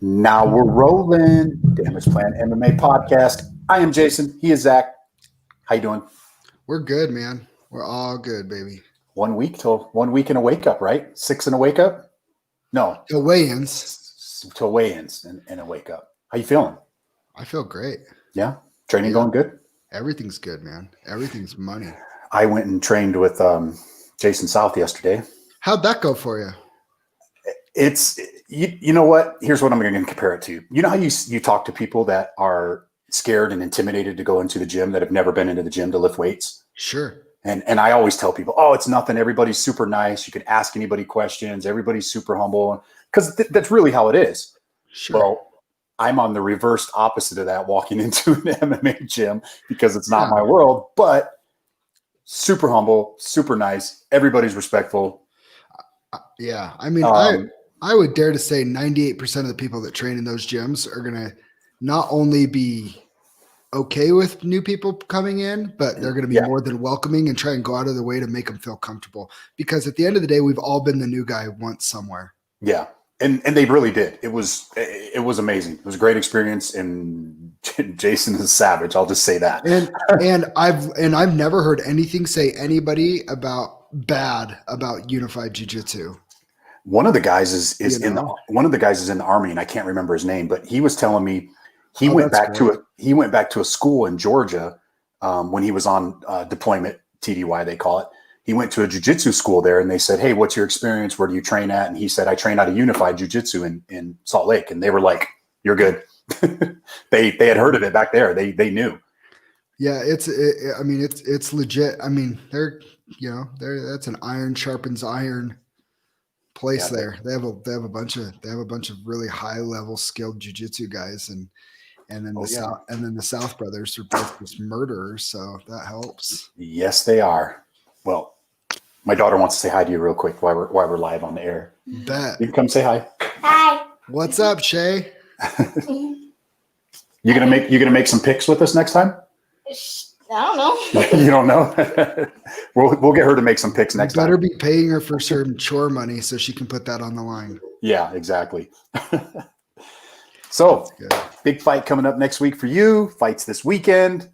Now we're rolling. Damage Plan MMA podcast. I am Jason. He is Zach. How you doing? We're good, man. We're all good, baby. 1 week and a wake up, right? 6 and a wake up? No. Till weigh-ins. Till weigh-ins and a wake up. How you feeling? I feel great. Yeah? Training going good? Everything's good, man. Everything's money. I went and trained with Jason South yesterday. How'd that go for you? It's you know what? Here's what I'm going to compare it to. You know how you talk to people that are scared and intimidated to go into the gym, that have never been into the gym to lift weights? Sure. And I always tell people, oh, it's nothing. Everybody's super nice. You can ask anybody questions. Everybody's super humble, because that's really how it is. Sure. Well, I'm on the reversed opposite of that, walking into an MMA gym, because it's not my world, but super humble, super nice. Everybody's respectful. Yeah. I mean, I would dare to say 98% of the people that train in those gyms are going to not only be okay with new people coming in, but they're going to be more than welcoming and try and go out of their way to make them feel comfortable. Because at the end of the day, we've all been the new guy once somewhere. Yeah. And they really did. It was amazing. It was a great experience, and Jason is savage. I'll just say that. And I've never heard anything say anybody bad about unified jiu-jitsu. One of the guys is in the Army, and I can't remember his name, but he was telling me he went back to a school in Georgia when he was on deployment, TDY they call it. He went to a jiu-jitsu school there, and they said, "Hey, what's your experience? Where do you train at?" And he said, "I train out of Unified Jiu-Jitsu in Salt Lake." And they were like, "You're good." They had heard of it back there. They knew. Yeah, it's legit. I mean, that's an iron sharpens iron place there. They have a bunch of really high level skilled jiu-jitsu guys, and then the South brothers are both just murderers, so that helps. Yes, they are. Well, my daughter wants to say hi to you real quick while we're live on the air. Bet. You can come say hi. Hi. What's up, Shay? You gonna make some pics with us next time? I don't know. You don't know? We'll get her to make some pics next time. Better be paying her for certain chore money so she can put that on the line. Yeah, exactly. So, big fight coming up next week for you. Fights this weekend.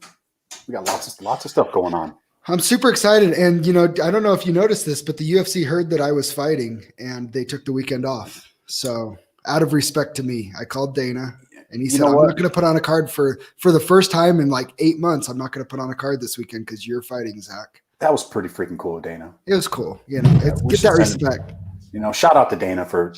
We got lots of stuff going on. I'm super excited. And, I don't know if you noticed this, but the UFC heard that I was fighting and they took the weekend off. So out of respect to me, I called Dana and he said, I'm not going to put on a card for the first time in like 8 months. I'm not going to put on a card this weekend because you're fighting, Zach. That was pretty freaking cool, Dana. It was cool. Get that respect. Shout out to Dana for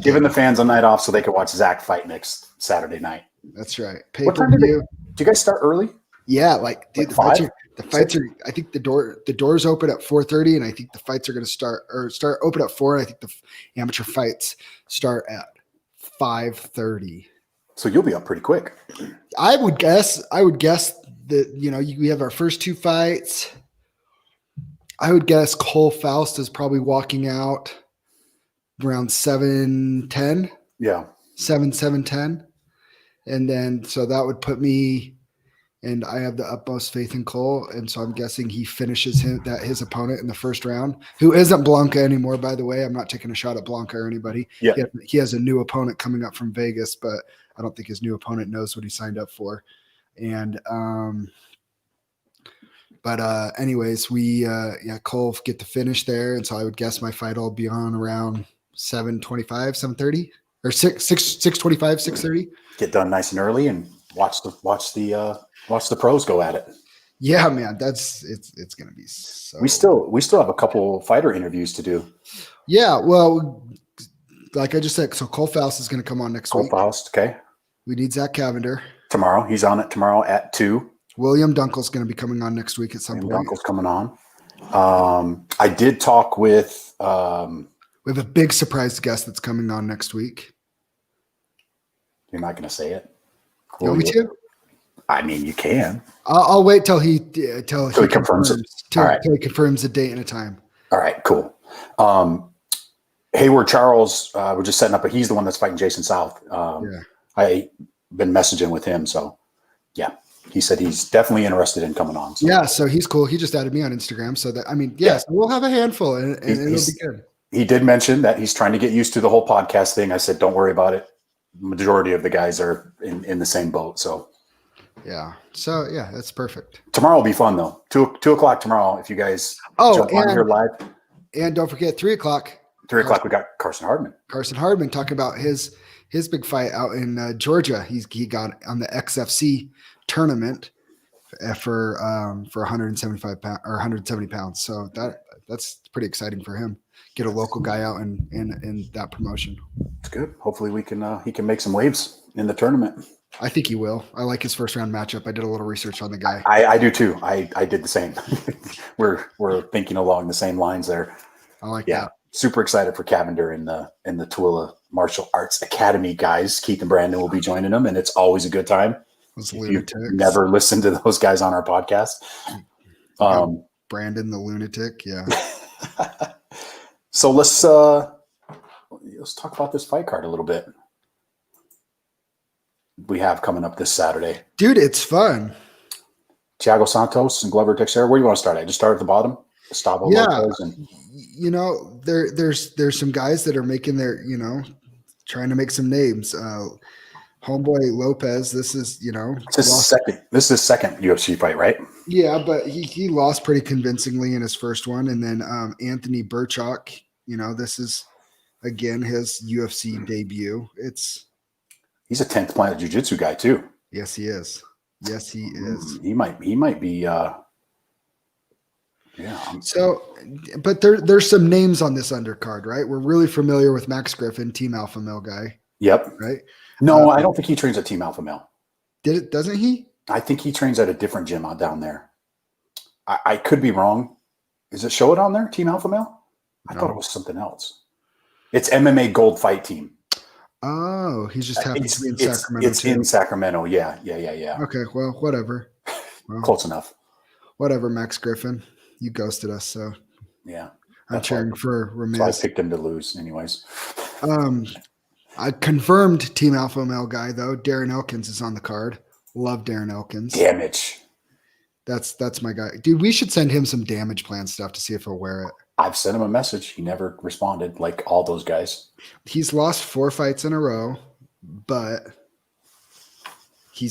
giving the fans a night off so they could watch Zach fight next Saturday night. That's right. What time do you guys start early? Yeah, dude, the fights are. I think the doors open at 4:30, and I think the fights are going to start open at 4. And I think the amateur fights start at 5:30. So you'll be up pretty quick. I would guess that we have our first 2 fights. I would guess Cole Faust is probably walking out around 7:10. Yeah, 7:10, and then so that would put me. And I have the utmost faith in Cole. And so I'm guessing he finishes his opponent in the first round, who isn't Blanca anymore, by the way. I'm not taking a shot at Blanca or anybody. Yeah. He has a new opponent coming up from Vegas, but I don't think his new opponent knows what he signed up for. And, anyways, Cole get to finish there. And so I would guess my fight will be on around 7:25, 7:30 or 6:25, 6:30. Get done nice and early and watch the pros go at it. Yeah, man, it's gonna be so. We still have a couple fighter interviews to do. Yeah, well, like I just said, so Cole Faust is gonna come on next week. Cole Faust, okay. We need Zach Cavender Tomorrow. He's on it tomorrow at 2. William Dunkel's gonna be coming on next week at some point. Dunkel's coming on. I did talk with. We have a big surprise guest that's coming on next week. You're not gonna say it. You want me to? I mean, you can. I'll wait till he confirms it. Till he confirms a date and a time. All right, cool. Hayward Charles, we're just setting up. He's the one that's fighting Jason South. I've been messaging with him, so yeah, he said he's definitely interested in coming on. So. Yeah, so he's cool. He just added me on Instagram, so that so we'll have a handful, and it'll be good. He did mention that he's trying to get used to the whole podcast thing. I said, don't worry about it. majority of the guys are in the same boat. So yeah. So yeah, that's perfect. tomorrow will be fun though. 2 o'clock tomorrow. If you guys jump on here live. And don't forget 3 o'clock. 3 o'clock, we got Carson Hardman. Carson Hardman talking about his big fight out in Georgia. He got on the XFC tournament for 175 pounds or 170 pounds. So that's pretty exciting for him. Get a local guy out in that promotion. It's good. Hopefully he can make some waves in the tournament. I think he will. I like his first round matchup. I did a little research on the guy. I do too. I did the same. we're thinking along the same lines there. I like that. Super excited for Cavender in the Tooele Martial Arts Academy guys. Keith and Brandon will be joining them, and it's always a good time. Those If lunatics. you've never listened to those guys on our podcast. Brandon the lunatic, yeah. So let's talk about this fight card a little bit. We have coming up this Saturday. Dude, it's fun. Thiago Santos and Glover Teixeira. Where do you want to start at? Just start at the bottom? Gustavo Lopez and there's some guys that are making their, trying to make some names. Homeboy Lopez, this is, this is his second UFC fight, right? Yeah, but he lost pretty convincingly in his first one. And then Anthony Burchak, this is again his UFC debut. He's a 10th Planet Jiu-Jitsu guy too. Yes, he is. Yes, he is. He might be So, but there's some names on this undercard, right? We're really familiar with Max Griffin, Team Alpha Male guy. Yep. Right? No, I don't think he trains at Team Alpha Male. Doesn't he? I think he trains at a different gym out down there. I could be wrong. Is it show it on there, Team Alpha Male? I thought it was something else. It's MMA Gold Fight Team. Oh, he just happens to be in Sacramento. It's in Sacramento. Yeah. Okay, well, whatever. Well, close enough. Whatever, Max Griffin. You ghosted us, so yeah. I'm cheering for Ramirez. So I picked him to lose, anyways. I confirmed Team Alpha Male guy though. Darren Elkins is on the card. Love Darren Elkins. Damage. That's my guy, dude. We should send him some damage plan stuff to see if he'll wear it. I've sent him a message. He never responded, like all those guys. He's lost 4 fights in a row, but he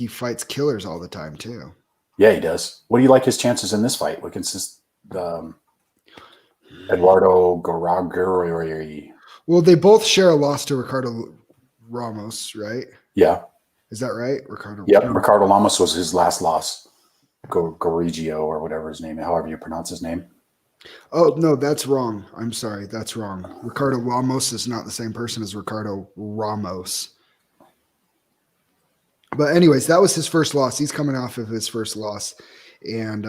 fights killers all the time too. Yeah, he does. What do you like his chances in this fight against Eduardo Garaguri? Well, they both share a loss to Ricardo Ramos, right? Yeah. Is that right? Ricardo. Yep. Ricardo Ramos was his last loss. Gorigio or whatever his name, however you pronounce his name. Oh, no, that's wrong. I'm sorry. That's wrong. Ricardo Ramos is not the same person as Ricardo Ramos. But anyways, that was his first loss. He's coming off of his first loss, and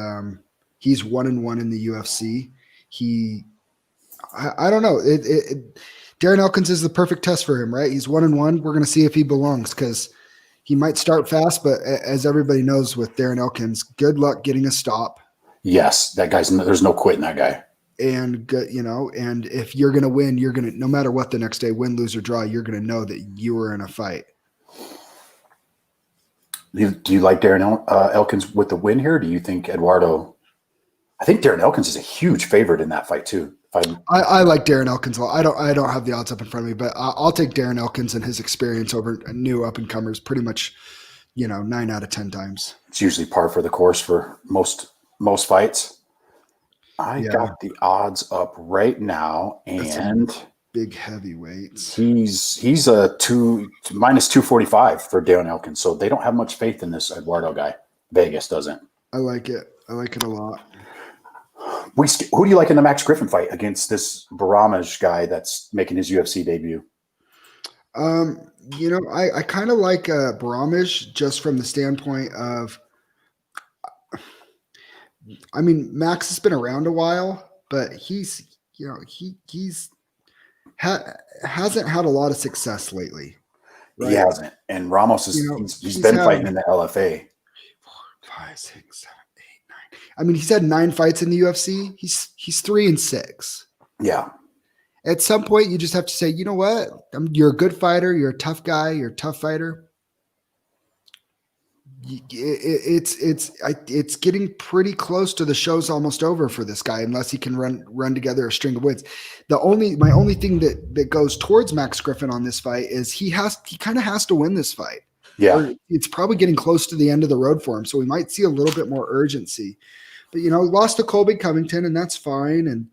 he's 1-1 in the UFC. I don't know. Darren Elkins is the perfect test for him, right? He's 1-1. We're going to see if he belongs because he might start fast, but as everybody knows with Darren Elkins, good luck getting a stop. Yes, that guy's. There's no quitting that guy. And and if you're going to win, you're going to, no matter what the next day, win, lose, or draw, you're going to know that you were in a fight. Do you like Darren Elkins with the win here? Or do you think Eduardo? I think Darren Elkins is a huge favorite in that fight too. I like Darren Elkins a lot. I don't have the odds up in front of me, but I'll take Darren Elkins and his experience over new up and comers pretty much, 9 out of 10 times. It's usually par for the course for most fights. I got the odds up right now, and big heavyweights. He's a minus 245 for Darren Elkins, so they don't have much faith in this Eduardo guy. Vegas doesn't. I like it. I like it a lot. Who do you like in the Max Griffin fight against this Baramaj guy that's making his UFC debut? I kind of like Baramaj just from the standpoint of, Max has been around a while, but he's hasn't had a lot of success lately. Right? He hasn't, and Ramos is he's been fighting in the LFA. 4, 5, 6, 7, 8, 9. He's had 9 fights in the UFC. He's 3-6. Yeah. At some point, you just have to say, you know what? You're a good fighter. You're a tough guy. You're a tough fighter. It's getting pretty close to the show's almost over for this guy unless he can run together a string of wins. My only thing that goes towards Max Griffin on this fight is he kind of has to win this fight. Yeah, or it's probably getting close to the end of the road for him, so we might see a little bit more urgency. But lost to Colby Covington, and that's fine.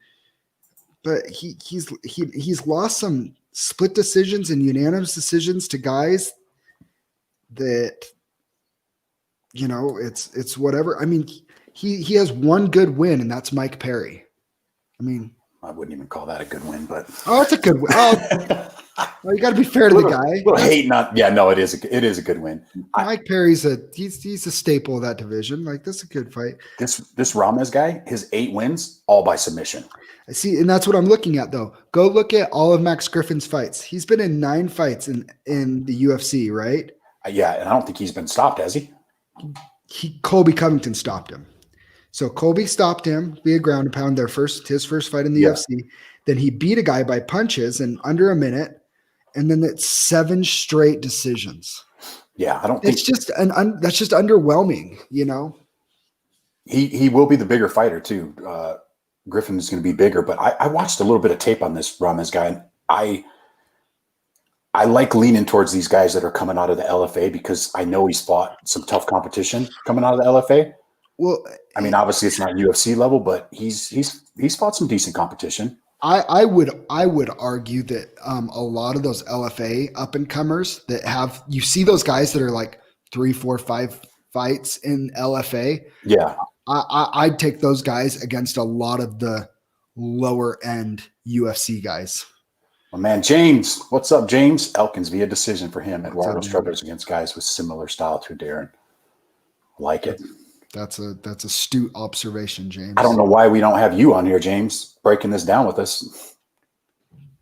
But he's lost some split decisions and unanimous decisions to guys that. It's whatever. I mean, he has one good win, and that's Mike Perry. I mean, I wouldn't even call that a good win, but it's a good win. Well, you got to be fair to the guy. It is a good win. Mike Perry's he's a staple of that division. Like, that's a good fight. This Ramirez guy, his 8 wins, all by submission. I see, and that's what I'm looking at though. Go look at all of Max Griffin's fights. He's been in 9 fights in the UFC, right? Yeah, and I don't think he's been stopped, has he? Colby Covington stopped him. So Colby stopped him via ground and pound, his first fight in the UFC. Then he beat a guy by punches in under a minute, and then it's 7 straight decisions. Yeah, I don't think it's just that's just underwhelming. He will be the bigger fighter too. Griffin is going to be bigger, but I watched a little bit of tape on this Ramirez guy, and I like leaning towards these guys that are coming out of the LFA because I know he's fought some tough competition coming out of the LFA. Well, I mean, obviously it's not UFC level, but he's fought some decent competition. I would argue that a lot of those LFA up and comers that you see those guys that are like 3, 4, 5 fights in LFA. Yeah, I'd take those guys against a lot of the lower end UFC guys. My man James, what's up, James? Elkins via decision for him. Eduardo struggles against guys with similar style to Darren. Like it. That's astute observation, James. I don't know why we don't have you on here, James, breaking this down with us.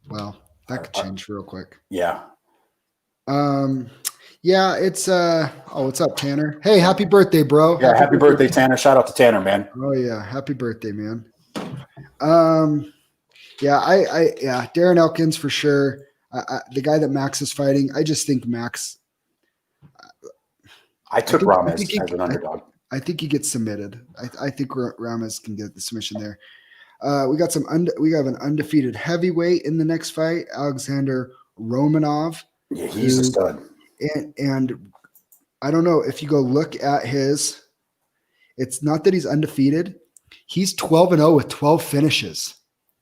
Well, that could change real quick. Yeah. Yeah, it's what's up, Tanner? Hey, happy birthday, bro. Yeah, happy birthday, Tanner. Shout out to Tanner, man. Oh yeah, happy birthday, man. Yeah, Darren Elkins for sure. The guy that Max is fighting, I just think Max. I took Ramirez as an underdog. I think he gets submitted. I think Ramirez can get the submission there. We have an undefeated heavyweight in the next fight, Alexander Romanov. Yeah, he's a stud. And I don't know if you go look at it's not that he's undefeated. He's 12-0 with 12 finishes.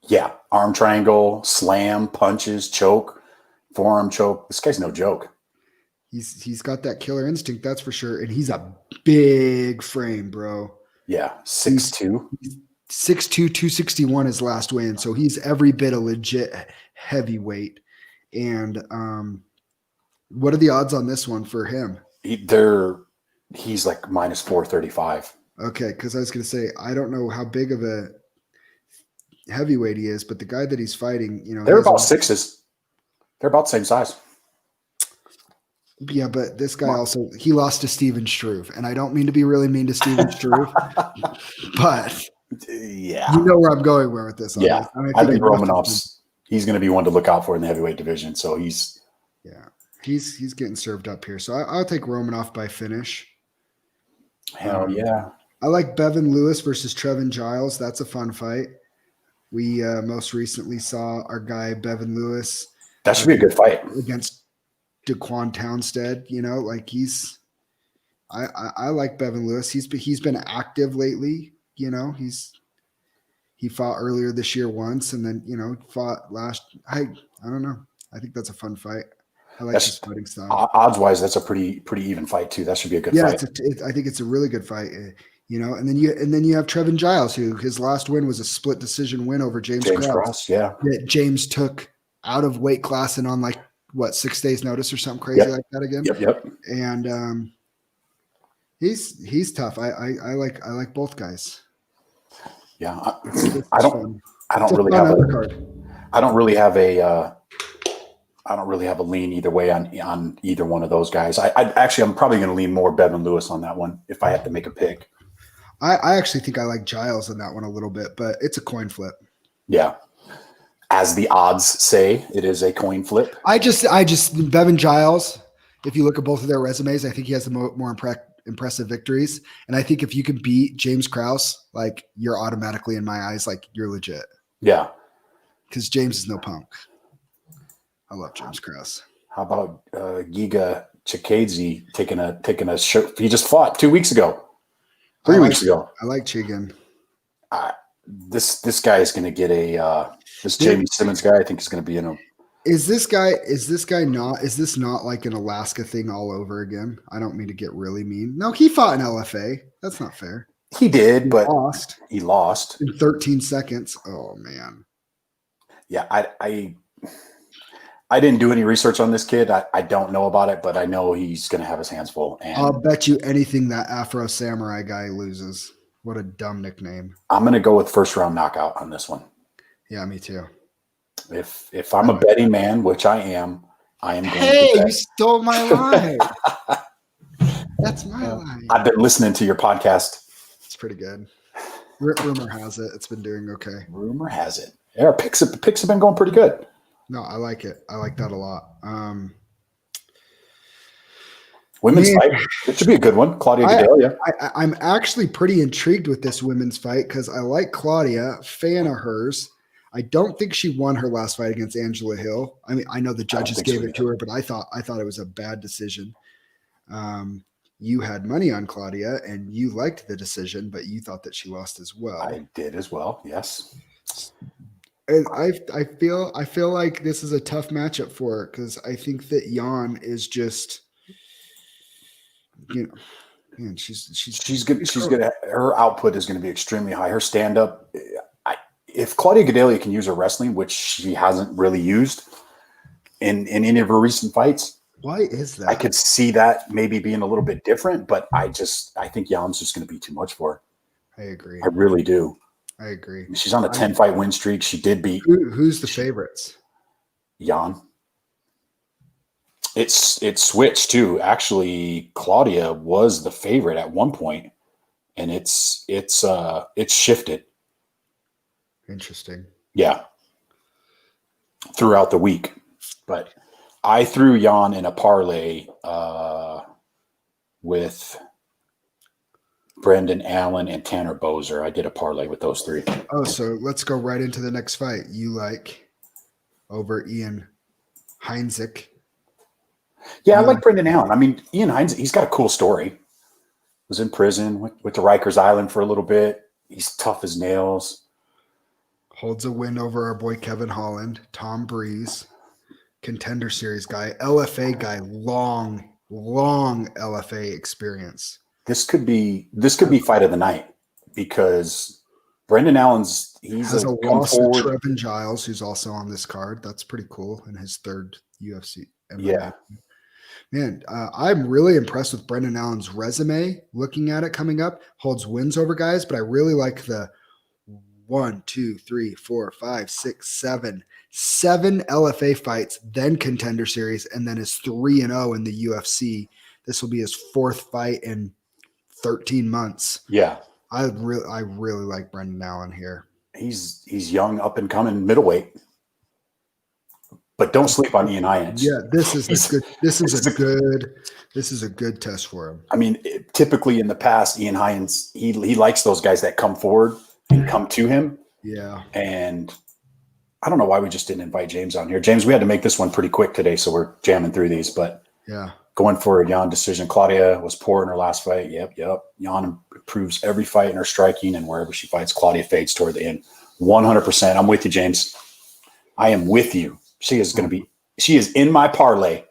Yeah, arm triangle, slam, punches, choke, forearm choke. This guy's no joke. He's got that killer instinct, that's for sure. And he's a big frame, bro. Yeah, 6'2". 6'2", 261 his last win. So he's every bit a legit heavyweight. And what are the odds on this one for him? He's like minus 435. Okay, because I was going to say, I don't know how big of a heavyweight he is, but the guy that he's fighting, they're about 6s. They're about the same size. Yeah, but this guy he lost to Steven Struve, and I don't mean to be really mean to Steven Struve, but yeah, you know where I'm going with this. Yeah, I think Romanov's he's going to be one to look out for in the heavyweight division. So he's getting served up here. So I'll take Romanov by finish. Hell yeah! I like Bevan Lewis versus Trevin Giles. That's a fun fight. We most recently saw our guy Bevan Lewis. That should be a good fight against Daquan Townsend. I like Bevan Lewis. He's been active lately. He fought earlier this year once, and then fought last. I don't know. I think that's a fun fight. I like his fighting style. Odds wise, that's a pretty even fight too. That should be a good fight. I think it's a really good fight. And then you have Trevin Giles, who his last win was a split decision win over James Krause. Yeah, that James took out of weight class and on 6 days notice or something crazy like that again. Yep. And he's tough. I like both guys. Yeah, I don't really have a lean either way on either one of those guys. I'm probably going to lean more Bevan Lewis on that one if I have to make a pick. I actually think I like Giles in that one a little bit, but it's a coin flip. Yeah. As the odds say, it is a coin flip. I just Bevan Giles, if you look at both of their resumes, I think he has the more impressive victories. And I think if you can beat James Krause, like you're automatically in my eyes, like you're legit. Yeah. Because James is no punk. I love James Krause. How about Giga Chikadze taking a show? He just fought 2 weeks ago, 3 weeks ago. I like Chigan. This guy is going to get this Jamie Simmons guy. I think is going to be in a. Is this not like an Alaska thing all over again? I don't mean to get really mean. No, he fought in LFA. That's not fair. He did, but he lost in 13 seconds. Oh man. Yeah, I didn't do any research on this kid. I don't know about it, but I know he's going to have his hands full. And I'll bet you anything that Afro Samurai guy loses. What a dumb nickname. I'm going to go with first round knockout on this one. Yeah, me too. If I'm a betting man, which I am going Hey, to bet. You stole my line. That's my line. I've been listening to your podcast. It's pretty good. Rumor has it. It's been doing okay. Rumor has it. Yeah, picks have been going pretty good. No, I like it. I like that a lot. Women's fight. It should be a good one. Claudia Gadelha. I'm actually pretty intrigued with this women's fight because I like Claudia, fan of hers. I don't think she won her last fight against Angela Hill. I mean, I know the judges gave it to her, but I thought it was a bad decision. You had money on Claudia and you liked the decision, but you thought that she lost as well. I did as well. Yes. And I feel like this is a tough matchup for her because I think that Jan is just, man, she's good. She's good. Her output is going to be extremely high. Her stand up. If Claudia Gadelha can use her wrestling, which she hasn't really used in any of her recent fights, why is that? I could see that maybe being a little bit different, but I think Jan's just going to be too much for her. I agree. I really do. I agree. She's on a 10-fight win streak. She did beat. Who's the favorites? Jan. It's switched too. Actually, Claudia was the favorite at one point, and it's shifted. Interesting. Yeah. Throughout the week, but I threw Jan in a parlay with Brendan Allen and Tanner Bozer. I did a parlay with those three. Oh, so let's go right into the next fight. You like over Ian Heinzek. Yeah, I like Brendan Allen. I mean, Ian Heinzek, he's got a cool story. Was in prison, went to Rikers Island for a little bit. He's tough as nails. Holds a win over our boy Kevin Holland. Tom Breeze, Contender Series guy, LFA guy, long LFA experience. This could be fight of the night because Brendan Allen's has a loss to Trevin Giles, who's also on this card. That's pretty cool in his third UFC. MMA. Yeah. Man, I'm really impressed with Brendan Allen's resume. Looking at it coming up, holds wins over guys, but I really like the 1, 2, 3, 4, 5, 6, 7 LFA fights, then Contender Series, and then is 3-0 in the UFC. This will be his fourth fight in 13 months. Yeah, I really like Brendan Allen here. He's young, up and coming middleweight. But don't sleep on Ian Hines. Yeah, this is a good test for him. I mean, typically in the past, Ian Hines, he likes those guys that come forward and come to him. Yeah. And I don't know why we just didn't invite James on here. James, we had to make this one pretty quick today, so we're jamming through these. But yeah, going for a Jan decision. Claudia was poor in her last fight. Yep. Jan improves every fight in her striking, and wherever she fights, Claudia fades toward the end. 100%. I'm with you, James. I am with you. She is in my parlay.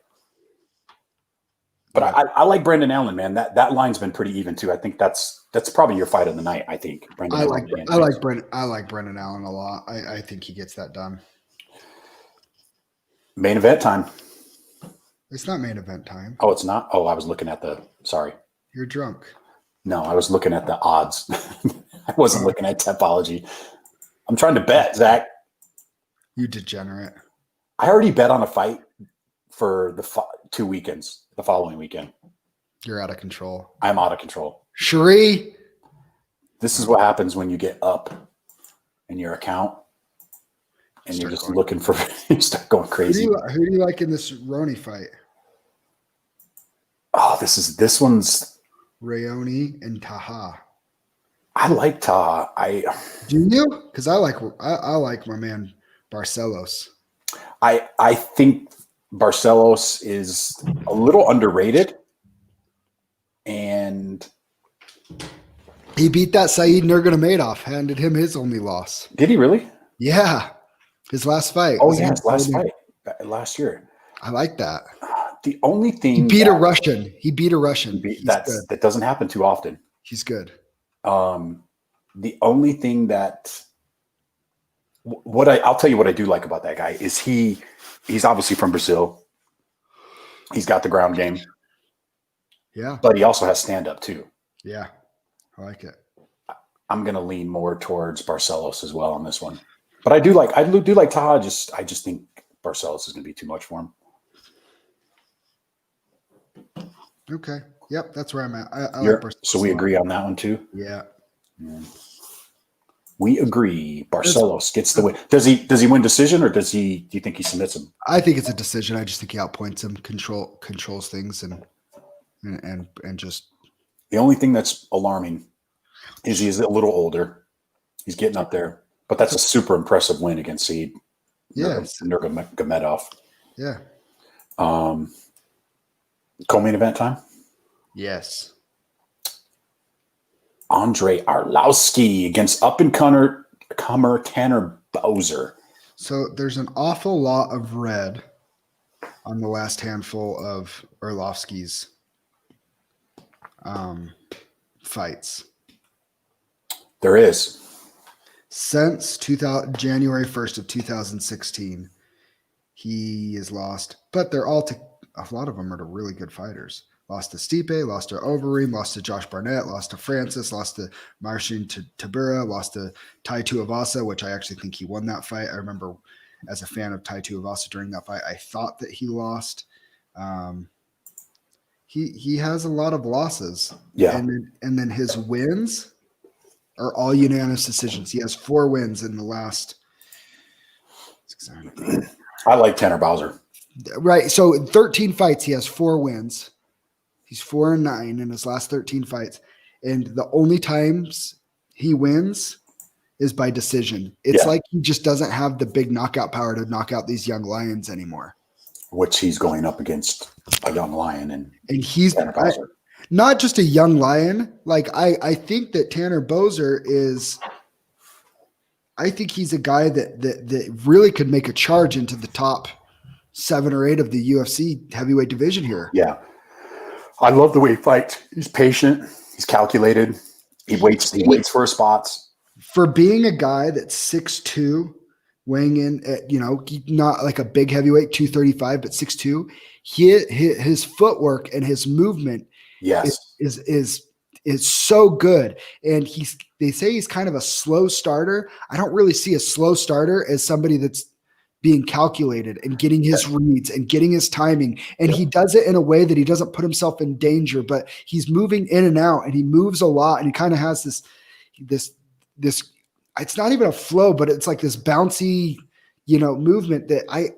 But I like Brendan Allen, man. That line's been pretty even too. I think that's probably your fight of the night. I think. I like Brendan Allen a lot. I think he gets that done. Main event time. It's not main event time. Oh, it's not. Oh, I was looking at sorry. You're drunk. No, I was looking at the odds. I wasn't looking at Topology. I'm trying to bet, Zach. You degenerate. I already bet on a fight for the 2 weekends, the following weekend. You're out of control. I'm out of control. Cherie. This is what happens when you get up in your account and you're just looking for – you start going crazy. Who do you like in this Roni fight? Oh, this one's Rayoni, and Taha. I like Taha. Do you? Because I like my man Barcelos. I think Barcelos is a little underrated, and he beat that Saeed Nurmagomedov, handed him his only loss. Did he really? Yeah, his last fight. Oh yeah, his last fight last year. I like that. The only thing he beat a Russian. That doesn't happen too often. He's good. The only thing that I'll tell you what I do like about that guy is he's obviously from Brazil. He's got the ground game. Yeah. But he also has stand up too. Yeah. I like it. I'm going to lean more towards Barcelos as well on this one. But I do like Taha. I just think Barcelos is going to be too much for him. Okay. Yep, that's where I'm at. I like Barcelos. So we agree on that one too? Yeah. We agree. Barcelos gets the win. Does he win decision, or do you think he submits him? I think it's a decision. I just think he outpoints him, controls things, and just. The only thing that's alarming is he's a little older. He's getting up there, but that's a super impressive win against Saeed Nurmagomedov. Yeah. Co-main event time. Yes. Andre Arlovski against up-and-comer Tanner Bowser. So there's an awful lot of red on the last handful of Arlovski's fights. There is. Since January 1st of 2016, he has lost, but they're all a lot of them are to really good fighters. Lost to Stipe, lost to Overeem, lost to Josh Barnett, lost to Francis, lost to Marcin Tybura, lost to Tai Tuivasa, which I actually think he won that fight. I remember as a fan of Tai Tuivasa during that fight, I thought that he lost. He has a lot of losses. Yeah. And then his wins are all unanimous decisions. He has 4 wins in the last. I like Tanner Bowser. Right. So in 13 fights, he has 4 wins. He's 4-9 in his last 13 fights. And the only times he wins is by decision. It's like he just doesn't have the big knockout power to knock out these young lions anymore. Which he's going up against a young lion. And he's not just a young lion. Like I think that Tanner Bowser is – I think he's a guy that really could make a charge into the top 7 or 8 of the UFC heavyweight division here. Yeah. I love the way he fights. He's patient. He's calculated. He waits for his spots. For being a guy that's 6'2", weighing in at, not like a big heavyweight, 235, but 6'2", his footwork and his movement is so good. And they say he's kind of a slow starter. I don't really see a slow starter as somebody that's being calculated and getting his reads and getting his timing. And he does it in a way that he doesn't put himself in danger, but he's moving in and out, and he moves a lot. And he kind of has this, it's not even a flow, but it's like this bouncy, movement that I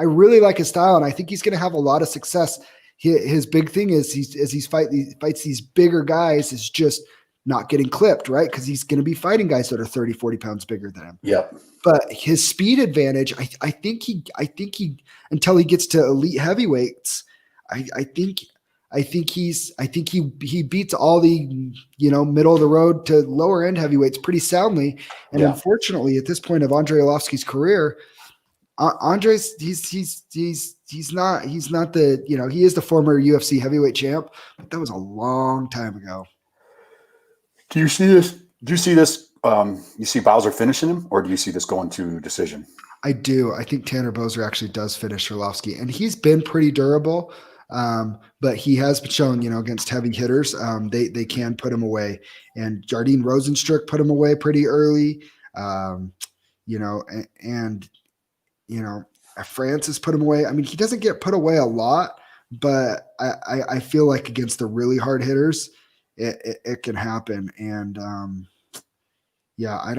really like his style. And I think he's going to have a lot of success. His big thing is he fights these bigger guys is just not getting clipped, right? Because he's going to be fighting guys that are 30, 40 pounds bigger than him. Yep. But his speed advantage, I think he until he gets to elite heavyweights, I think he beats all the middle of the road to lower end heavyweights pretty soundly. And unfortunately, at this point of Andre Arlovski's career, Andre's he's not the he is the former UFC heavyweight champ, but that was a long time ago. Do you see this? You see Bowser finishing him, or do you see this going to decision? I do. I think Tanner Bowser actually does finish Arlovski, and he's been pretty durable. But he has shown, against heavy hitters, they can put him away. And Jardine Rosenstruck put him away pretty early. Francis put him away. I mean, he doesn't get put away a lot, but I feel like against the really hard hitters, it can happen. And I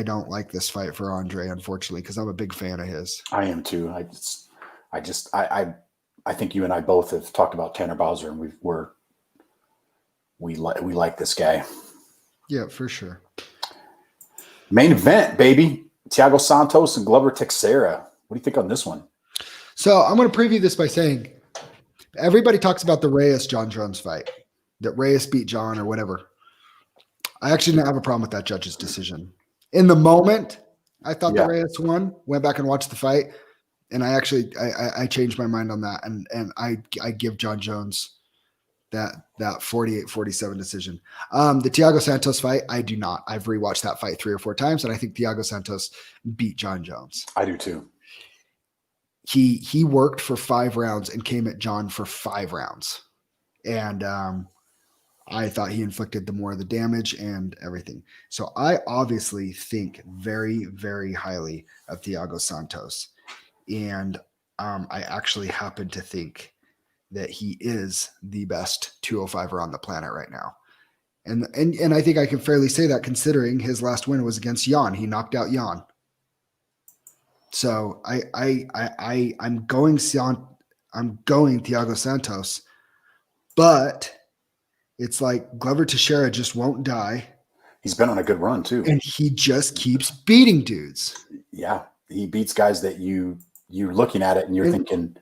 don't like this fight for Andre, unfortunately, because I'm a big fan of his. I am too. I think you and I both have talked about Tanner Bowser, and we like this guy. Yeah, for sure. Main event, baby. Thiago Santos and Glover Teixeira. What do you think on this one? So I'm going to preview this by saying everybody talks about the Reyes-John Jones fight, that Reyes beat John or whatever. I actually didn't have a problem with that judge's decision. In the moment, I thought the Reyes won, went back and watched the fight, and I actually I changed my mind on that, and I give John Jones that 48-47 decision. The Thiago Santos fight, I do not. I've rewatched that fight 3 or 4 times, and I think Thiago Santos beat John Jones. I do too. He worked for 5 rounds and came at John for 5 rounds. And I thought he inflicted the more of the damage and everything. So I obviously think very, very highly of Thiago Santos. And I actually happen to think that he is the best 205er on the planet right now. And I think I can fairly say that considering his last win was against Jan. He knocked out Jan. So I'm going Thiago Santos, but it's like Glover Teixeira just won't die. He's been on a good run too. And he just keeps beating dudes. Yeah. He beats guys that you're looking at it and you're thinking,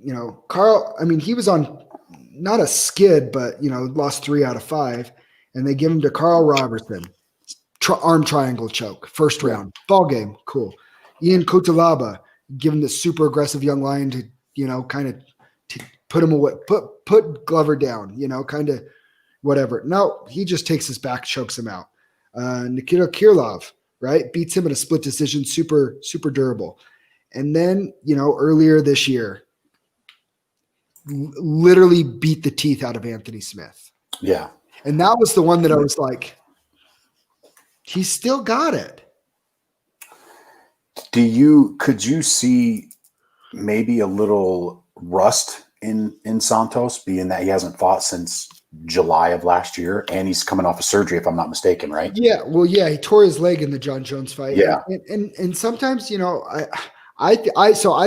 you know, Carl, I mean, he was on not a skid, but, you know, lost 3 out of 5, and they give him to Carl Robertson, arm triangle choke, first round, ball game, cool. Ian Kutalaba, give him the super aggressive young lion to, you know, kind of put him away, put Glover down, you know, kind of whatever. No, he just takes his back, chokes him out. Nikita Kirlov, right, beats him in a split decision, super, super durable. And then, you know, earlier this year, literally beat the teeth out of Anthony Smith. Yeah. And that was the one that I was like, he's still got it. Could you see maybe a little rust in Santos, being that he hasn't fought since July of last year and he's coming off of surgery, if I'm not mistaken, right? Yeah. Well, yeah, he tore his leg in the John Jones fight. Yeah. And sometimes, you know, I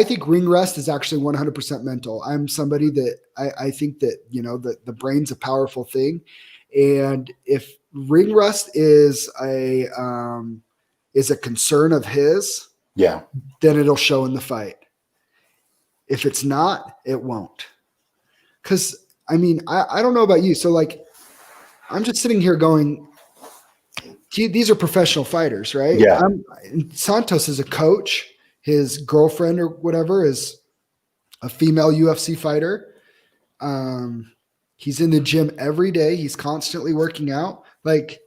think ring rust is actually 100% mental. I'm somebody that I think that, you know, that the brain's a powerful thing. And if ring rust is a concern of his, yeah, then it'll show in the fight. If it's not, it won't. Cause I mean, I don't know about you. So like, I'm just sitting here going, these are professional fighters, right? Yeah. Santos is a coach. His girlfriend or whatever is a female UFC fighter. He's in the gym every day. He's constantly working out. Like,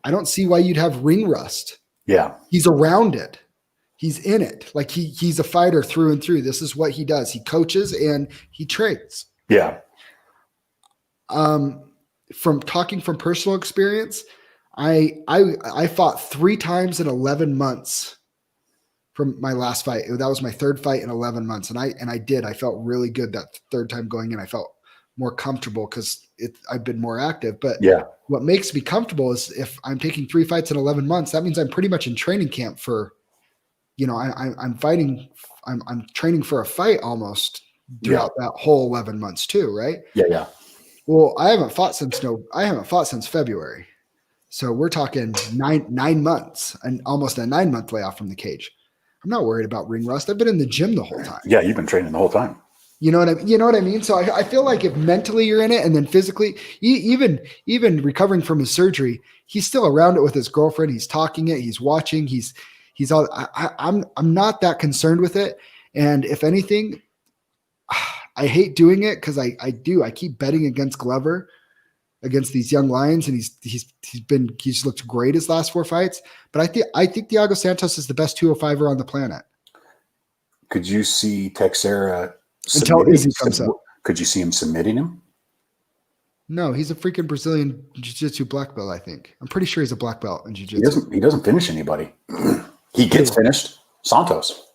I don't see why you'd have ring rust. Yeah. He's around it. He's in it. Like he's a fighter through and through. This is what he does. He coaches and he trains. Yeah. From talking from personal experience, I fought 3 times in 11 months from my last fight. That was my 3rd fight in 11 months. And I felt really good that 3rd time going in. I felt more comfortable because I've been more active. But yeah, what makes me comfortable is if I'm taking 3 fights in 11 months, that means I'm pretty much in training camp for, you know, I'm training for a fight almost throughout that whole 11 months too. Right. Yeah. Yeah. Well, I haven't fought since February. So we're talking 9 months and almost a 9-month layoff from the cage. I'm not worried about ring rust. I've been in the gym the whole time. Yeah. You've been training the whole time. You know what I mean? So I feel like if mentally you're in it and then physically, even recovering from his surgery, he's still around it with his girlfriend. He's talking it. He's watching. He's all, I'm not that concerned with it. And if anything, I hate doing it because I keep betting against Glover, against these young lions, and he's looked great his last 4 fights. But I think Thiago Santos is the best 205er on the planet. Could you see Teixeira until Izzy comes up? Could you see him submitting him? No, he's a freaking Brazilian jiu-jitsu black belt, I think. I'm pretty sure he's a black belt in jiu-jitsu. He doesn't finish anybody. He gets finished. Santos.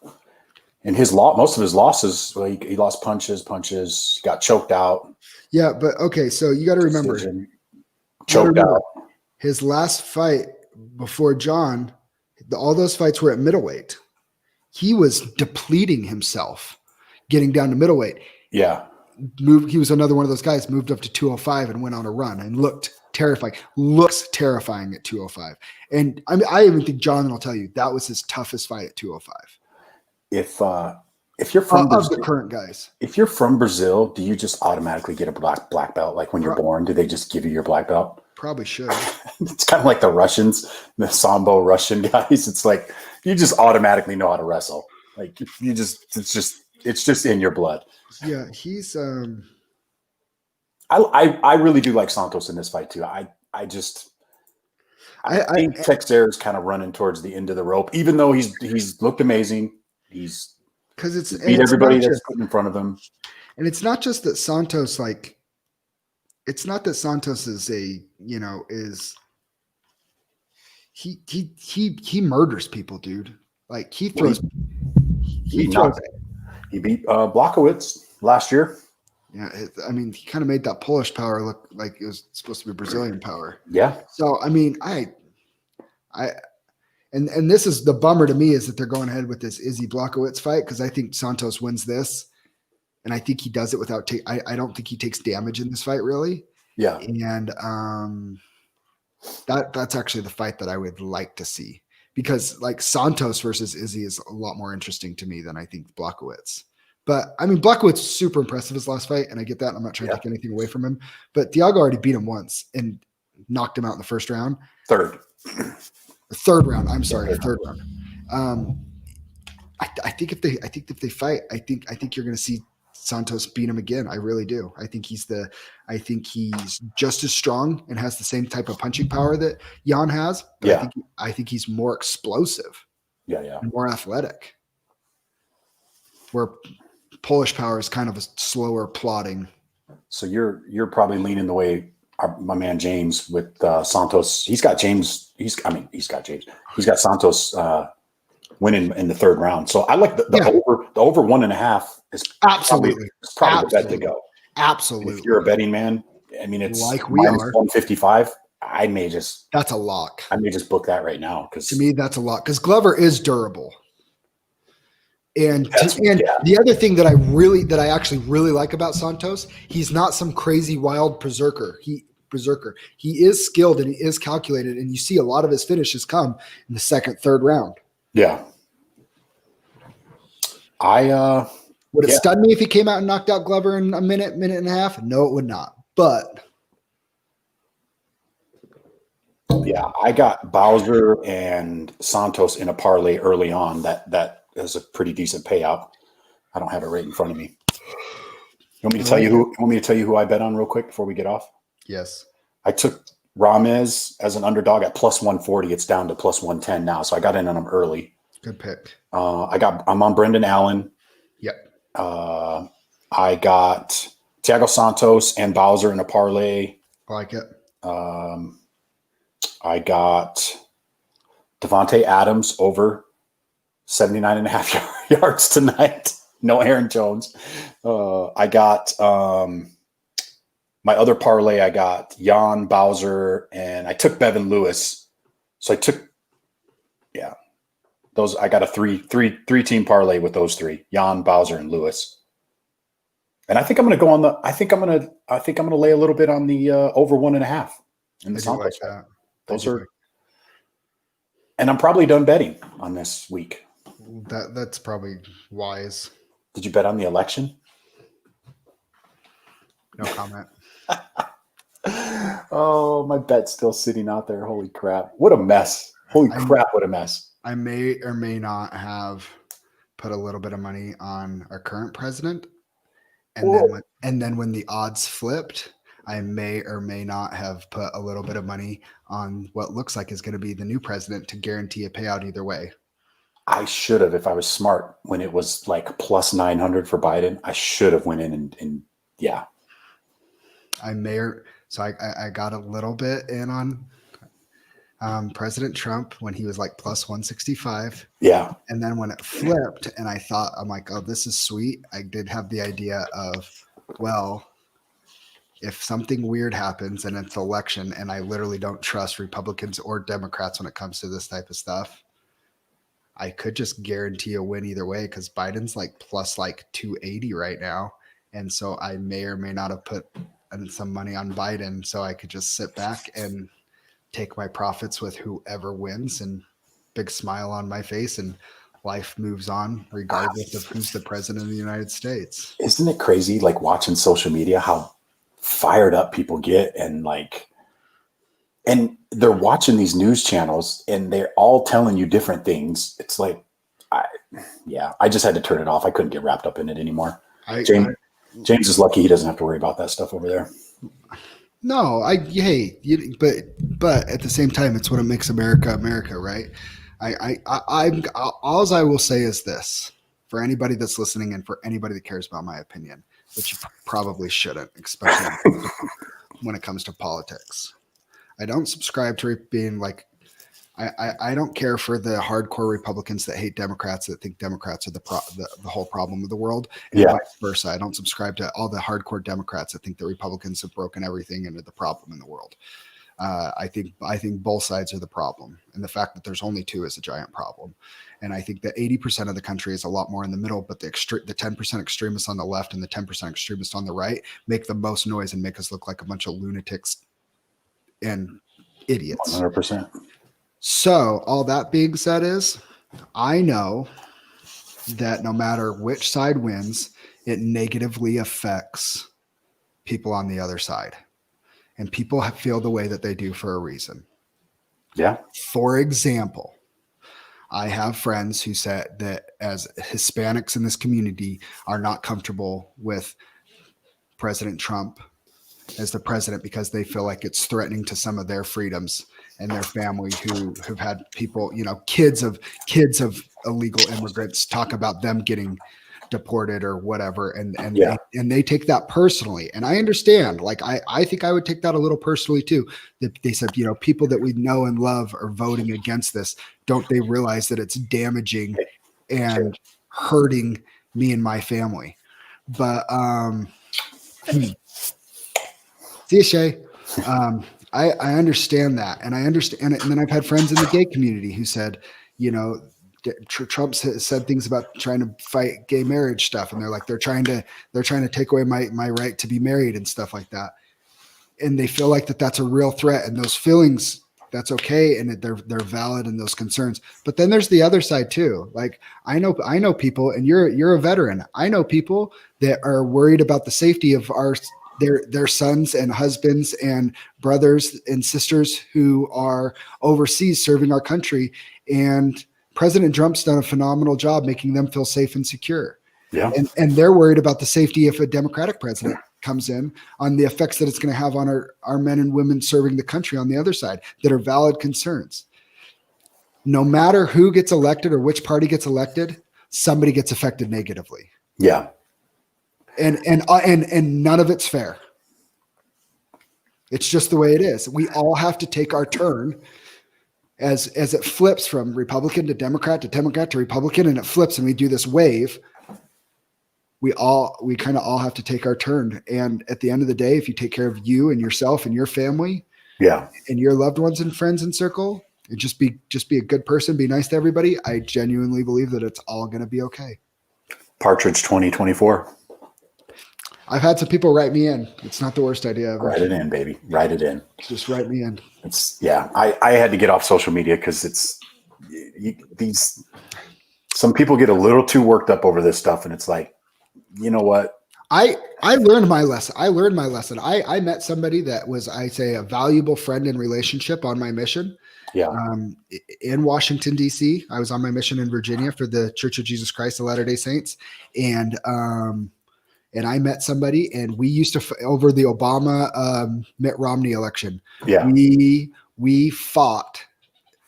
And most of his losses, well, he lost punches, got choked out. Yeah, but okay, so you got to remember, choked out. His last fight before John, all those fights were at middleweight. He was depleting himself, getting down to middleweight. Yeah. He was another one of those guys, moved up to 205 and went on a run and looks terrifying at 205. And I even think John will tell you that was his toughest fight at 205. If you're from Of the current guys, if you're from Brazil, do you just automatically get a black belt? Like when you're born, do they just give you your black belt? probably should. It's kind of like the Russians, the Sambo Russian guys. It's like you just automatically know how to wrestle. Like it's just in your blood. Yeah, he's I really do like Santos in this fight too. I think Teixeira is kind of running towards the end of the rope, even though he's looked amazing. He's beat everybody that's put in front of him. And it's not just that Santos is he murders people, dude. Like he throws. He beat Blachowicz last year. Yeah, he kind of made that Polish power look like it was supposed to be Brazilian power. Yeah. So and this is the bummer to me is that they're going ahead with this Izzy Blachowicz fight because I think Santos wins this, and I think he does it without I don't think he takes damage in this fight really. Yeah. And that's actually the fight that I would like to see because like Santos versus Izzy is a lot more interesting to me than I think Blachowicz. But Blachowicz was super impressive his last fight, and I get that. And I'm not trying to take anything away from him, but Thiago already beat him once and knocked him out in the first round. Third round. I'm sorry, third round. I think if they fight, I think you're going to see Santos beat him again. I really do. I think he's just as strong and has the same type of punching power that Jan has. But I think he's more explosive. Yeah. And more athletic. Where Polish power is kind of a slower plodding. So you're probably leaning the way my man James with Santos. He's got James. He's got Santos winning in the third round. So I like the over 1.5 is absolutely probably the bet to go. Absolutely. If you're a betting man, it's like we are 155. That's a lock. I may just book that right now because to me that's a lock because Glover is durable. And the other thing that I actually really like about Santos, he's not some crazy wild berserker. He is skilled and he is calculated, and you see a lot of his finishes come in the second, third round. Yeah. Would it stun me if he came out and knocked out Glover in a minute and a half? No, it would not. But yeah, I got Bowser and Santos in a parlay early on. That is a pretty decent payout. I don't have it right in front of me. You want me to tell you who I bet on real quick before we get off? Yes. I took Ramez as an underdog at plus 140. It's down to plus 110 now. So I got in on him early. Good pick. I'm on Brendan Allen. Yep. I got Thiago Santos and Bowser in a parlay. I like it. I got Devontae Adams over 79.5 yards tonight. No Aaron Jones. I got my other parlay. I got Jan, Bowser, and I took Bevan Lewis. So I took, those. I got a three team parlay with those three: Jan, Bowser, and Lewis. And I think I'm going to go on the. I think I'm going to lay a little bit on the over 1.5 in the Santos. Like that. Those are. And I'm probably done betting on this week. That's probably wise. Did you bet on the election? No comment. Oh, my bet's still sitting out there. Holy crap. What a mess. Holy crap, what a mess. I may or may not have put a little bit of money on our current president. And then when the odds flipped, I may or may not have put a little bit of money on what looks like is going to be the new president to guarantee a payout either way. I should have, if I was smart, when it was like plus 900 for Biden, I should have went in and yeah. I got a little bit in on President Trump when he was like plus 165. Yeah. And then when it flipped and I'm like, oh, this is sweet. I did have the idea of, well, if something weird happens and it's election and I literally don't trust Republicans or Democrats when it comes to this type of stuff, I could just guarantee a win either way because Biden's like plus like 280 right now. And so I may or may not have put some money on Biden so I could just sit back and take my profits with whoever wins and big smile on my face, and life moves on regardless of who's the president of the United States. Isn't it crazy, like watching social media, how fired up people get, and they're watching these news channels and they're all telling you different things. It's like, I just had to turn it off. I couldn't get wrapped up in it anymore. James is lucky he doesn't have to worry about that stuff over there. No, but at the same time, it's what makes America, America, right? All I will say is this, for anybody that's listening and for anybody that cares about my opinion, which you probably shouldn't, especially when it comes to politics. I don't subscribe to being like, I don't care for the hardcore Republicans that hate Democrats, that think Democrats are the whole problem of the world, and vice versa. I don't subscribe to all the hardcore Democrats that think the Republicans have broken everything and are the problem in the world. I think both sides are the problem, and the fact that there's only two is a giant problem. And I think that 80% of the country is a lot more in the middle, but the 10% extremists on the left and the 10% extremists on the right make the most noise and make us look like a bunch of lunatics and idiots. 100%. So all that being said is, I know that no matter which side wins, it negatively affects people on the other side. And people feel the way that they do for a reason. Yeah. For example, I have friends who said that as Hispanics in this community are not comfortable with President Trump as the president because they feel like it's threatening to some of their freedoms and their family who have had people, kids of illegal immigrants talk about them getting deported or whatever. And they take that personally. And I understand, like, I think I would take that a little personally too. That they said, people that we know and love are voting against this. Don't they realize that it's damaging and hurting me and my family? But, see you, Shay. I understand that. And I understand. And then I've had friends in the gay community who said, Trump said things about trying to fight gay marriage stuff. And they're like, they're trying to take away my right to be married and stuff like that. And they feel like that's a real threat, and those feelings, that's okay. And they're valid in those concerns. But then there's the other side too. Like I know people, and you're a veteran. I know people that are worried about the safety of their sons and husbands and brothers and sisters who are overseas serving our country. And President Trump's done a phenomenal job making them feel safe and secure. Yeah. And they're worried about the safety if a Democratic president comes in, on the effects that it's going to have on our men and women serving the country on the other side, that are valid concerns. No matter who gets elected or which party gets elected, somebody gets affected negatively. Yeah. And none of it's fair. It's just the way it is. We all have to take our turn as it flips from Republican to Democrat to Republican, and it flips, and we do this wave. We kind of all have to take our turn. And at the end of the day, if you take care of you and yourself and your family, and your loved ones and friends and circle, and just be a good person, be nice to everybody, I genuinely believe that it's all going to be okay. Partridge 2024. I've had some people write me in. It's not the worst idea ever. Write it in, baby. Write it in. Just write me in. I had to get off social media because some people get a little too worked up over this stuff, and it's like, you know what? I learned my lesson. I met somebody that was, I say, a valuable friend and relationship on my mission. Yeah. In Washington, D.C. I was on my mission in Virginia for the Church of Jesus Christ of Latter-day Saints. And I met somebody, and we used to, over the Obama Mitt Romney election, we fought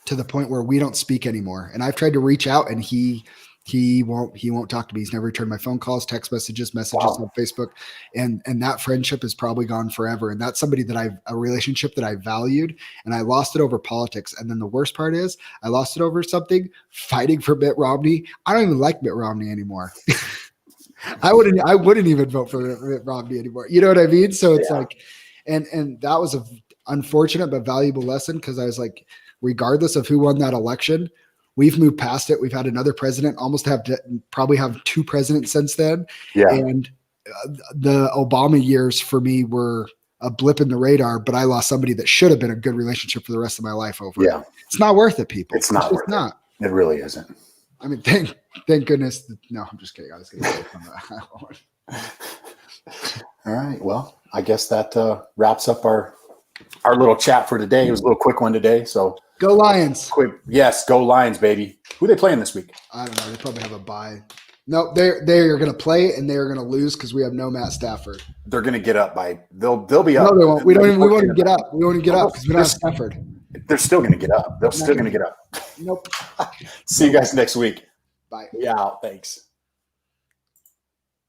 to the point where we don't speak anymore. And I've tried to reach out, and he won't talk to me. He's never returned my phone calls, text messages on Facebook. And that friendship is probably gone forever. And that's somebody that a relationship that I valued, and I lost it over politics. And then the worst part is I lost it over something, fighting for Mitt Romney. I don't even like Mitt Romney anymore. I wouldn't even vote for Mitt Romney anymore. You know what I mean? So it's like, and that was a unfortunate but valuable lesson, because I was like, regardless of who won that election, we've moved past it. We've had another president, probably have two presidents since then. Yeah. And the Obama years for me were a blip in the radar, but I lost somebody that should have been a good relationship for the rest of my life over Yeah. it. It's not worth it, people. It's not just worth it. It really isn't. I mean, thank goodness. No, I'm just kidding. I was going to say that one. All right. Well, I guess that wraps up our little chat for today. It was a little quick one today. So Go Lions. quick. Yes. Go Lions, baby. Who are they playing this week? I don't know. They probably have a bye. No, they're going to play and they're going to lose because we have no Matt Stafford. They're going to get up by they'll be up. No, they won't. We won't even get up. We won't even get up because we don't have Stafford. They're still going to get up. They're still going to get up. Nope. See you guys next week. Bye. Yeah. Thanks.